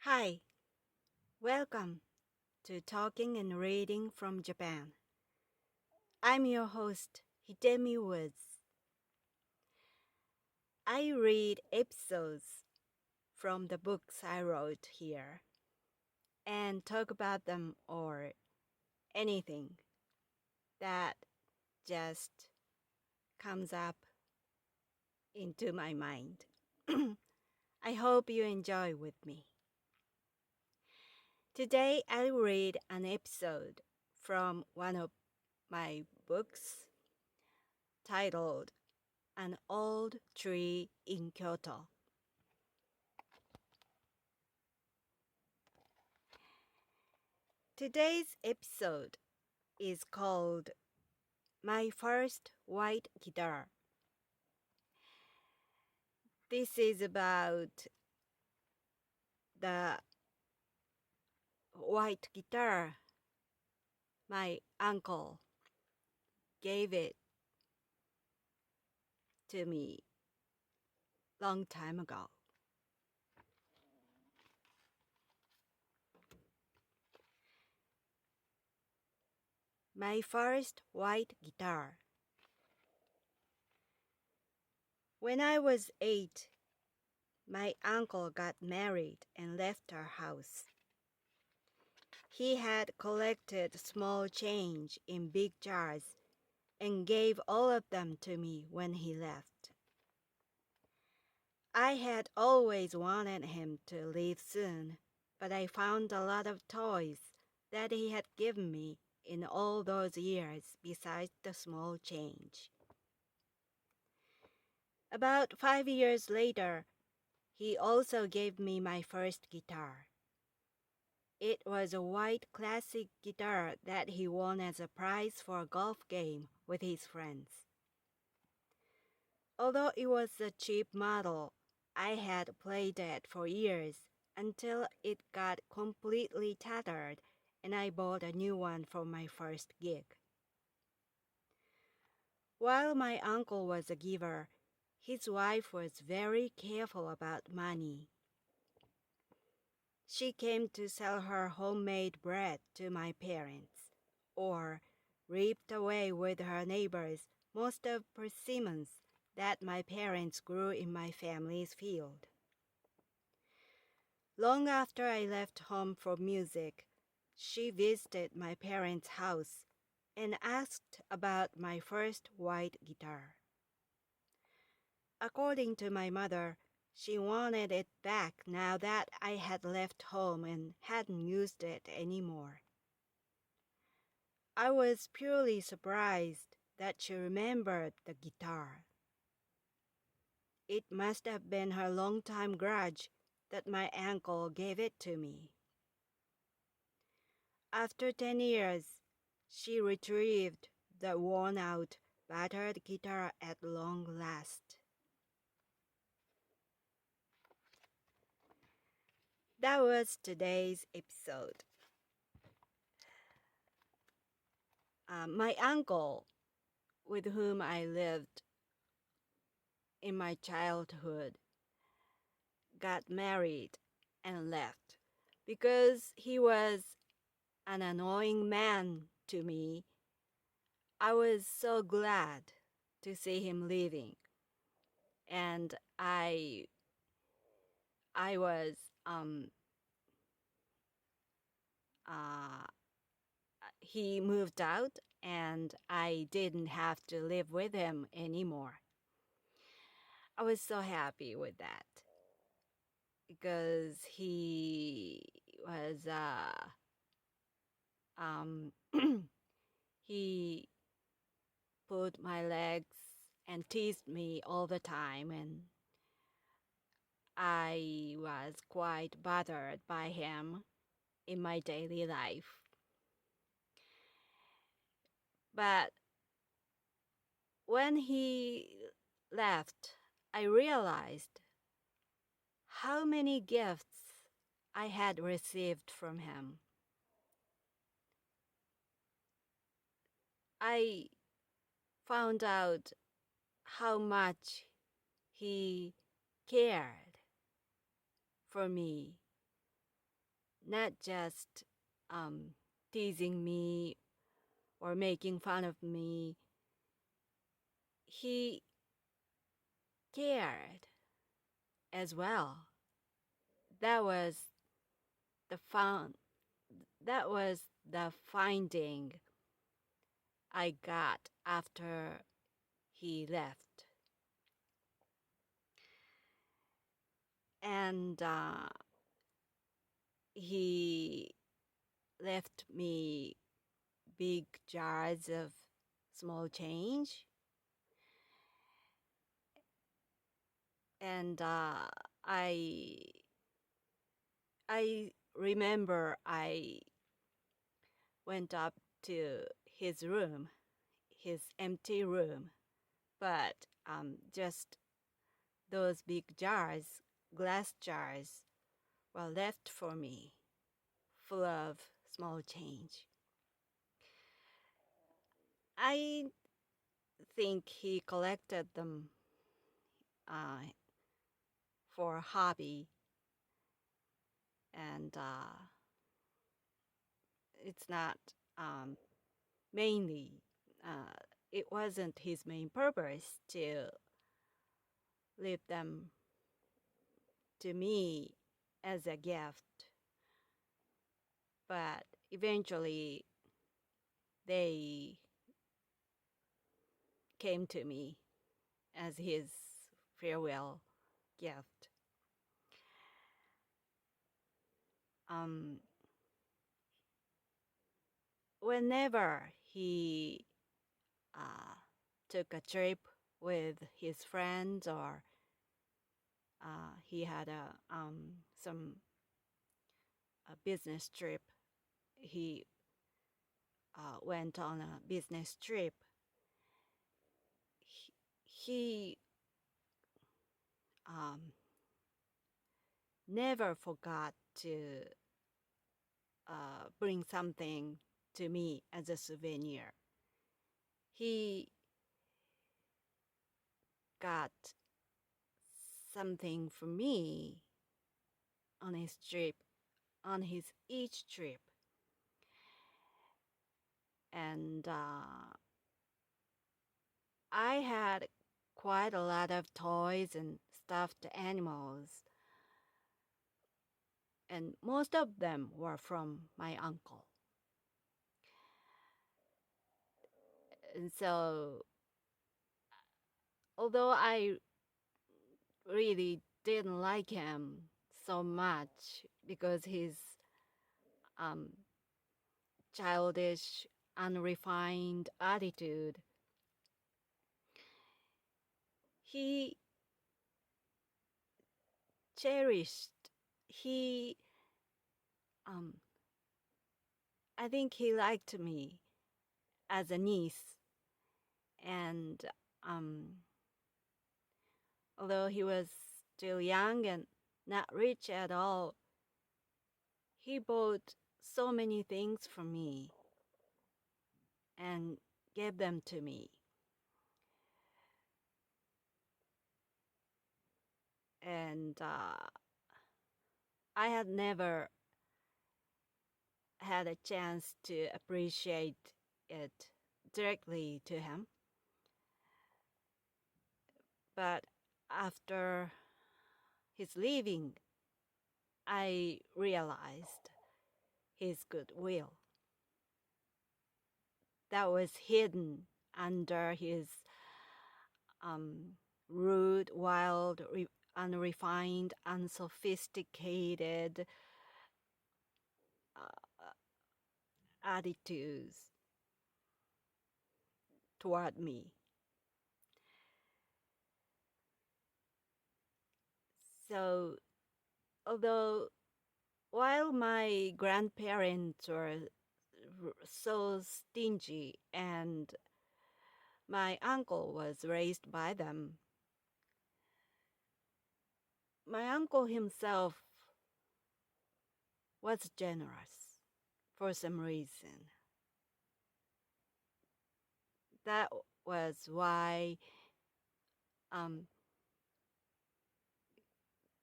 Hi, welcome to Talking and Reading from Japan. I'm your host, Hidemi Woods. I read episodes from the books I wrote here and talk about them or anything that just comes up into my mind. I hope you enjoy with me. Today I read an episode from one of my books titled An Old Tree in Kyoto. Today's episode is called My First White Guitar. This is about the white guitar my uncle gave it to me long time ago. My first white guitar. When I was 8, my uncle got married and left our house. He had collected small change in big jars and gave all of them to me when he left. I had always wanted him to leave soon, but I found a lot of toys that he had given me in all those years besides the small change. About 5 years later, he also gave me my first guitar. It was a white classic guitar that he won as a prize for a golf game with his friends. Although it was a cheap model, I had played it for years until it got completely tattered and I bought a new one for my first gig. While my uncle was a giver, his wife was very careful about money. She came to sell her homemade bread to my parents, or reaped away with her neighbors most of persimmons that my parents grew in my family's field. Long after I left home for music, she visited my parents' house and asked about my first white guitar. According to my mother, she wanted it back now that I had left home and hadn't used it anymore. I was purely surprised that she remembered the guitar. It must have been her long-time grudge that my uncle gave it to me. After 10 years, she retrieved the worn-out, battered guitar at long last. That was today's episode. My uncle, with whom I lived in my childhood, got married and left because he was an annoying man to me. I was so glad to see him leaving, and he moved out and I didn't have to live with him anymore. I was so happy with that because he was he pulled my legs and teased me all the time, and I was quite bothered by him in my daily life. But when he left, I realized how many gifts I had received from him. I found out how much he cared for me not just teasing me or making fun of me. He cared as well. That was the finding I got after he left. And he left me big jars of small change. And I remember I went up to his room, his empty room, but just those big jars, glass jars, were left for me, full of small change. I think he collected them for a hobby, and it's not mainly, it wasn't his main purpose to leave them to me as a gift, but eventually they came to me as his farewell gift. Whenever he took a trip with his friends, or he had a business trip, he went on a business trip, he never forgot to bring something to me as a souvenir. He got something for me on his trip, on his each trip. And I had quite a lot of toys and stuffed animals, and most of them were from my uncle. And so, although I really didn't like him so much because his childish, unrefined attitude, he cherished, I think he liked me as a niece. And although he was still young and not rich at all, he bought so many things for me and gave them to me. And I had never had a chance to appreciate it directly to him. But after his leaving, I realized his goodwill that was hidden under his rude, wild, unrefined, unsophisticated attitudes toward me. So, although while my grandparents were so stingy and my uncle was raised by them, my uncle himself was generous for some reason. That was why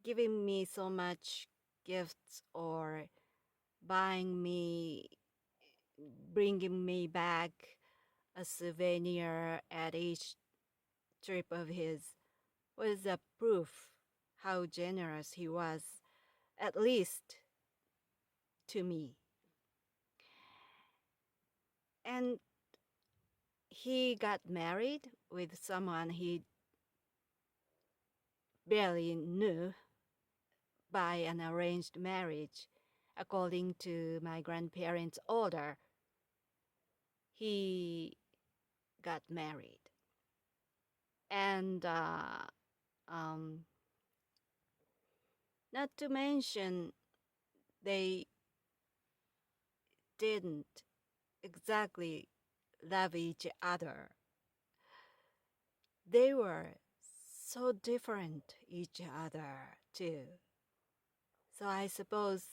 giving me so much gifts or bringing me back a souvenir at each trip of his was a proof how generous he was, at least to me. And he got married with someone he barely knew by an arranged marriage. According to my grandparents' order, he got married. And not to mention, they didn't exactly love each other. They were so different each other too. So I suppose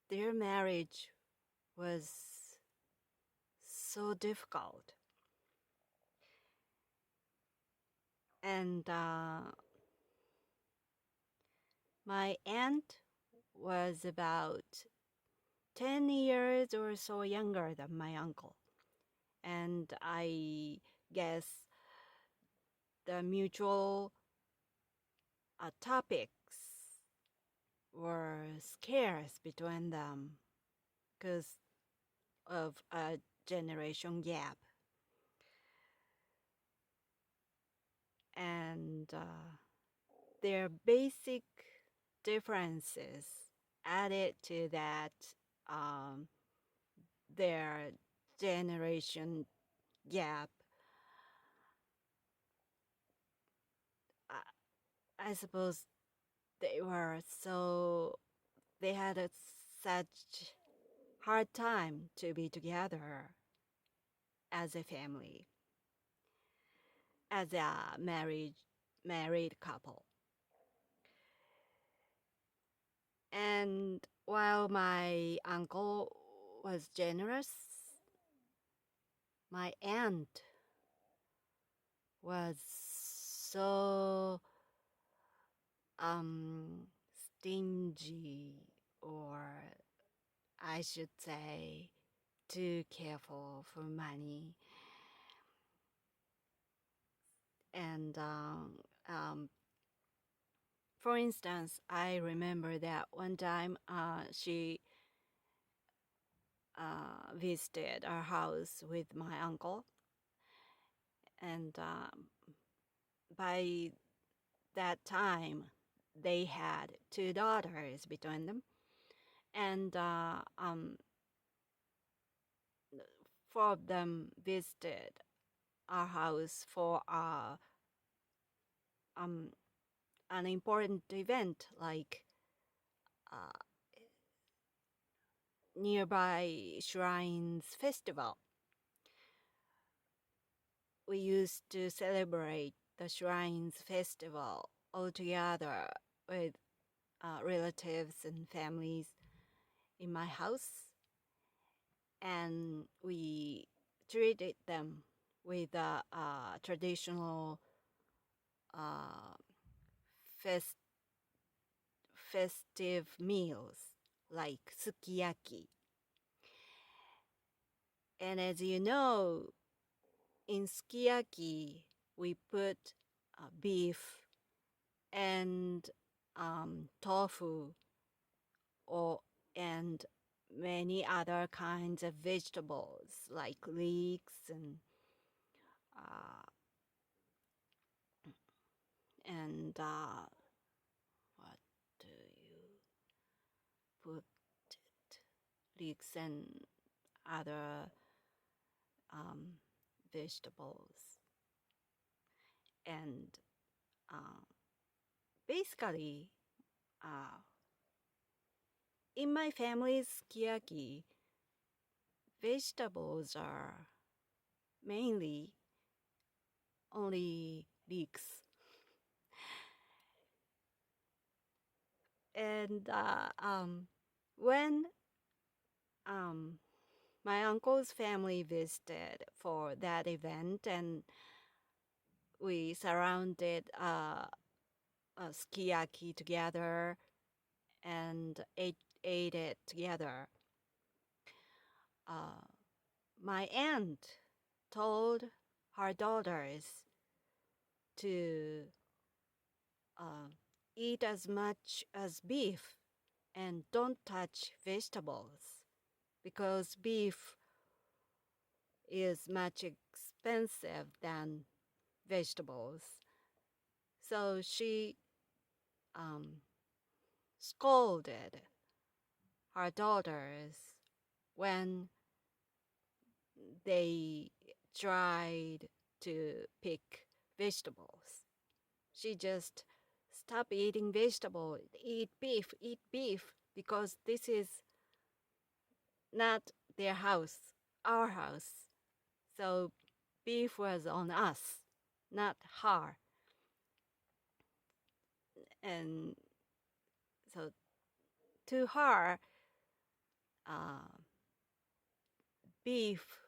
their marriage was so difficult. And my aunt was about 10 years or so younger than my uncle. And I guess the mutual topics were scarce between them because of a generation gap. And their basic differences added to that, their generation gap. I suppose they had such hard time to be together as a family, as a married couple. And while my uncle was generous, my aunt was so stingy, or I should say too careful for money. And for instance, I remember that one time she visited our house with my uncle, and by that time they had 2 daughters between them, and 4 of them visited our house for an important event like nearby shrines festival. We used to celebrate the shrines festival all together with relatives and families in my house, and we treated them with traditional festive meals like sukiyaki. And as you know, in sukiyaki we put beef and tofu and many other kinds of vegetables like leeks and what do you put it? Leeks and other vegetables. And basically, in my family's sukiyaki, vegetables are mainly only leeks. And when my uncle's family visited for that event, and we surrounded sukiyaki together and ate ate it together. My aunt told her daughters to eat as much as beef and don't touch vegetables because beef is much expensive than vegetables. So she scolded her daughters when they tried to pick vegetables. She just stop eating vegetable, eat beef, because this is not their house, our house. So beef was on us, not her. And so to her, beef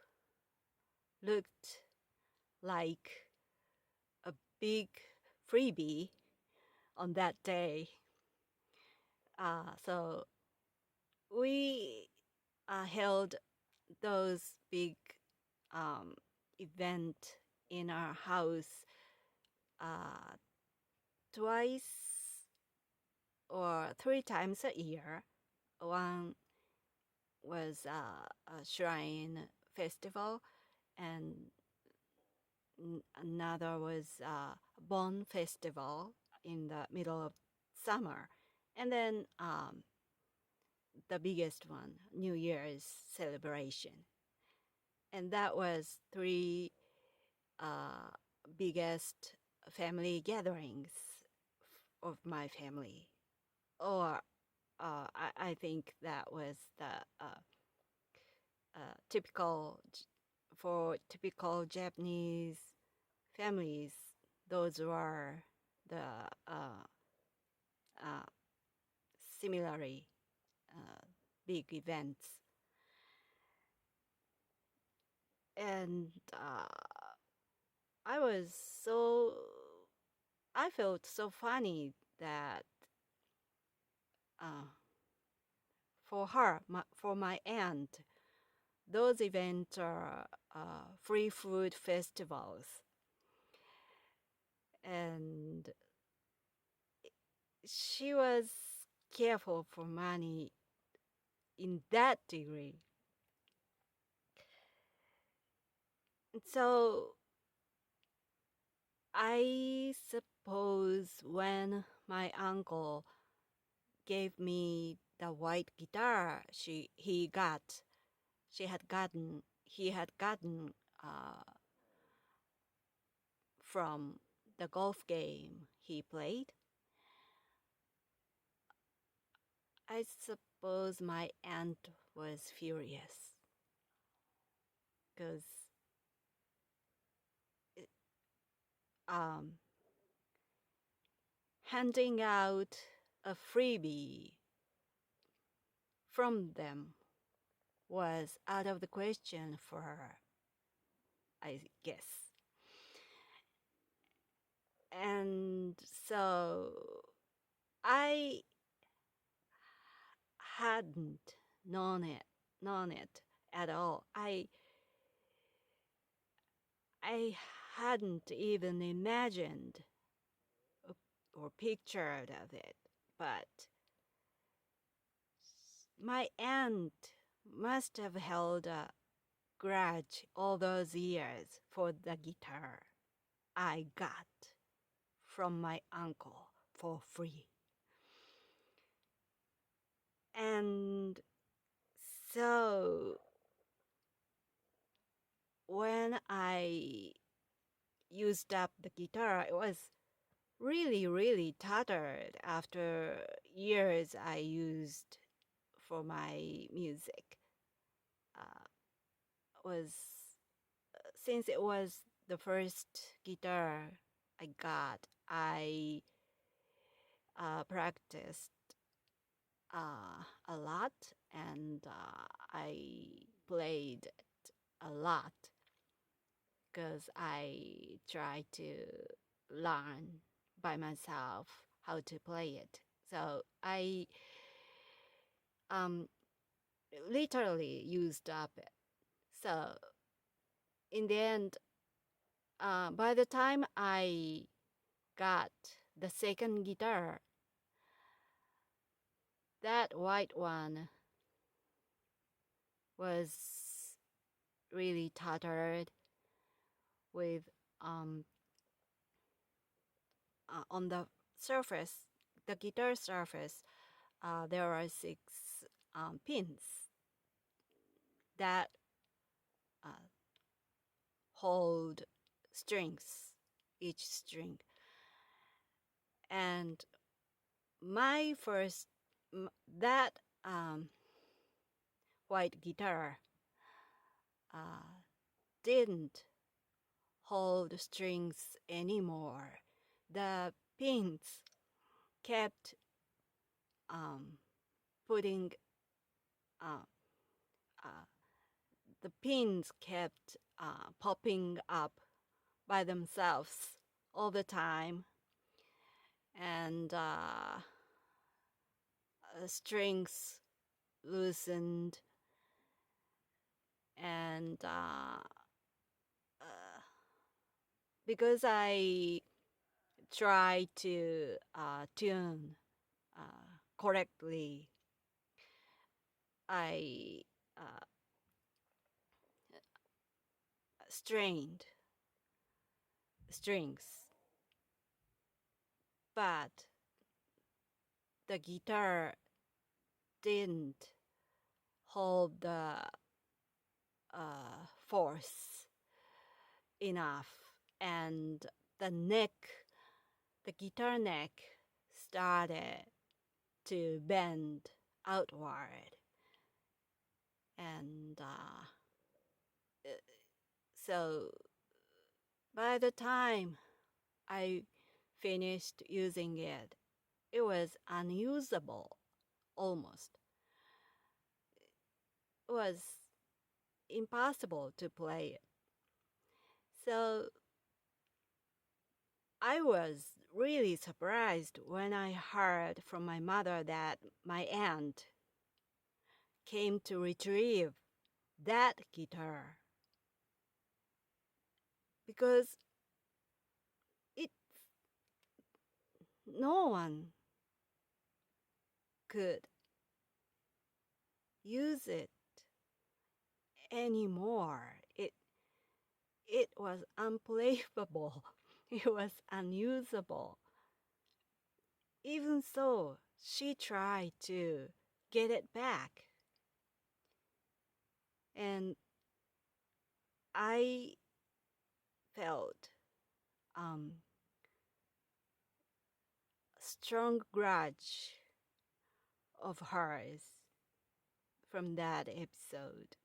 looked like a big freebie on that day. So we held those big event in our house twice or 3 times a year. One was a shrine festival, and another was a Bon festival in the middle of summer. And then the biggest one, New Year's celebration. And that was 3 biggest family gatherings of my family. Or I think that was the typical Japanese families. Those were the similarly big events. And I felt so funny that for her, for my aunt, those events are free food festivals. And she was careful for money in that degree. So I suppose when my uncle gave me the white guitar he had gotten from the golf game he played, I suppose my aunt was furious because handing out a freebie from them was out of the question for her, I guess. And so I hadn't known it at all. I hadn't even imagined or pictured of it, but my aunt must have held a grudge all those years for the guitar I got from my uncle for free. And so when I used up the guitar, it was really, really tattered after years I used for my music. Since it was the first guitar I got, I practiced a lot, and I played it a lot because I tried to learn by myself how to play it. So I literally used up it. So in the end, by the time I got the second guitar, that white one was really tattered with on the surface, the guitar surface, there are 6 pins that hold strings, each string. And my first, that white guitar didn't hold strings anymore. The pins kept the pins kept popping up by themselves all the time, and strings loosened, and because I tried to tune correctly, I strained strings, but the guitar didn't hold the force enough, and the guitar neck started to bend outward, and so by the time I finished using it, it was unusable almost. It was impossible to play it. So I was really surprised when I heard from my mother that my aunt came to retrieve that guitar, because no one could use it anymore. It was unplayable. It was unusable. Even so, she tried to get it back. And I felt strong grudge of hers from that episode.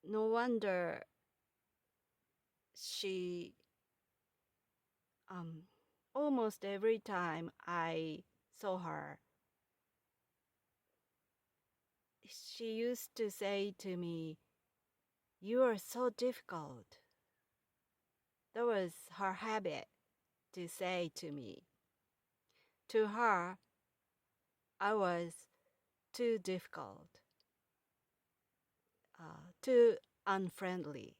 No wonder she almost every time I saw her, she used to say to me, "You are so difficult." That was her habit to say to me. To her, I was too difficult, too unfriendly.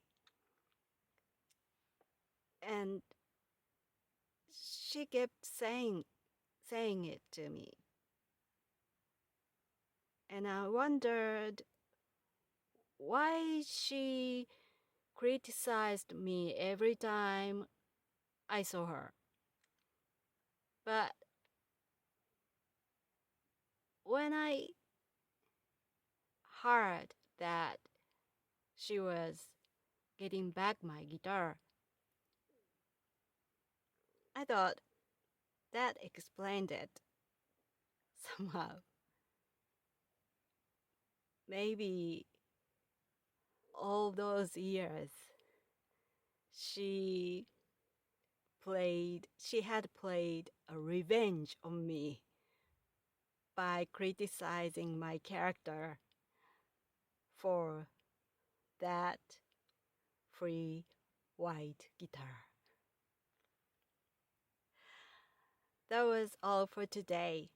And she kept saying it to me. And I wondered why she criticized me every time I saw her. But when I heard that she was getting back my guitar, I thought that explained it somehow. Maybe all those years she had played a revenge on me by criticizing my character for that free white guitar. That was all for today.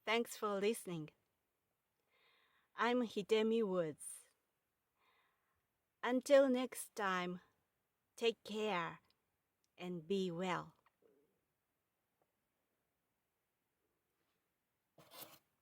Thanks for listening. I'm Hidemi Woods. Until next time, take care and be well.